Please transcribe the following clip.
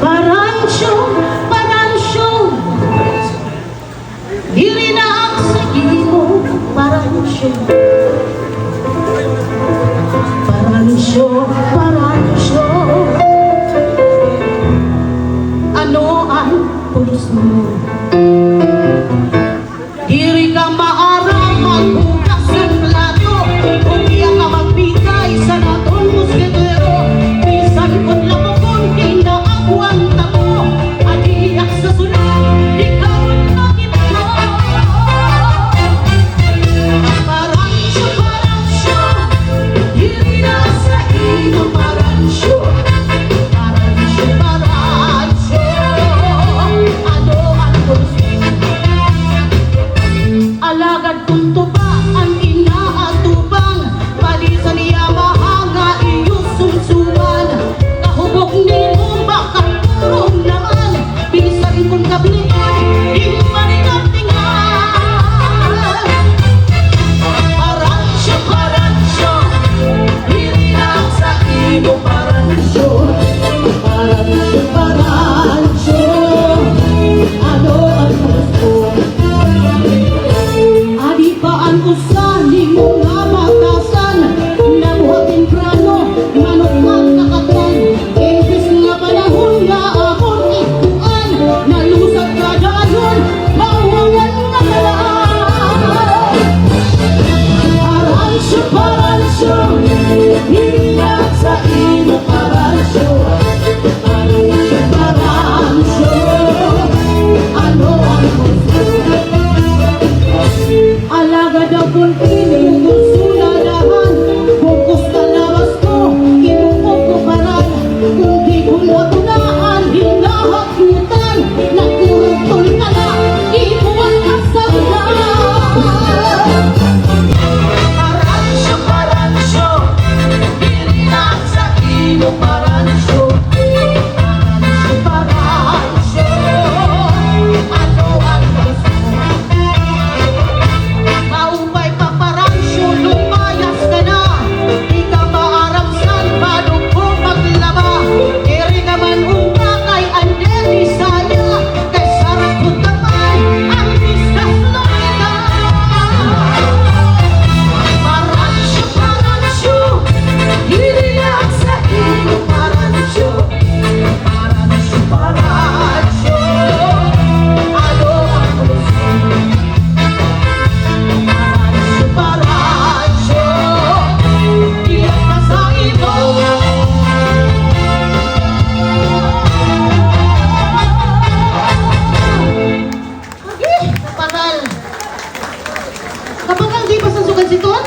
Paransyo, paransyo, dili na ang sagimo. Paransyo, paransyo, paransyo, ano ang pulos mo? Diri ka maarang maghugas ng plato, kung iya ka magbigay sa naton musketero. Bisan kung lamokon kinaaguanta mo, adiyak sa sunod, ikaw na kita. Paransyo, paransyo, diri na sa ino. Paransyo, paransyo, paransyo, ano ang pulos mo? Alagad kung tuba ang inaatubang, palisan niya mahanga iyong sumsuman. Kahubog ni mo baka turong naman, bilisan kong kablian, di pa rin ang tingan. Paransyo, paransyo, diri lang sa imo. Paransyo, paransyo, paransyo, ano ang gusto? Adi pa ang usan, di mo nga matasan. Nabuhatin prano, manok magkakatan. Imbis nga panahon nga akong ikuan, nalusag ka dayon, mawawan na kalaan. Paransyo, paransyo, hinag sa ino. Paransyo, paransyo, paransyo, ano ang gusto? Alagad akong piling kung suladahan, bukos na labas ko, inukog ko paran. Kung di ko natunaan, hinahagutan, nagkurutol ka na, ibuwan ka sa Paransyo, paransyo, diri lang sa ino. Paransyo, paransyo, paransyo, ano ang gusto? Maupay pa paransyo, lumayas ka na. Di ka maaramsan, balong ko maglaba. Iri naman unta kay Andel Isaya, kay sarap ko naman ang diskas lumita. Paransyo, paransyo, diri lang sa ino. Paransyo, paransyo, paransyo, ano ang gusto? Paransyo, paransyo, iyak ka sa ino. Agi, napagal. Kapag ang di pa sa sugat siton,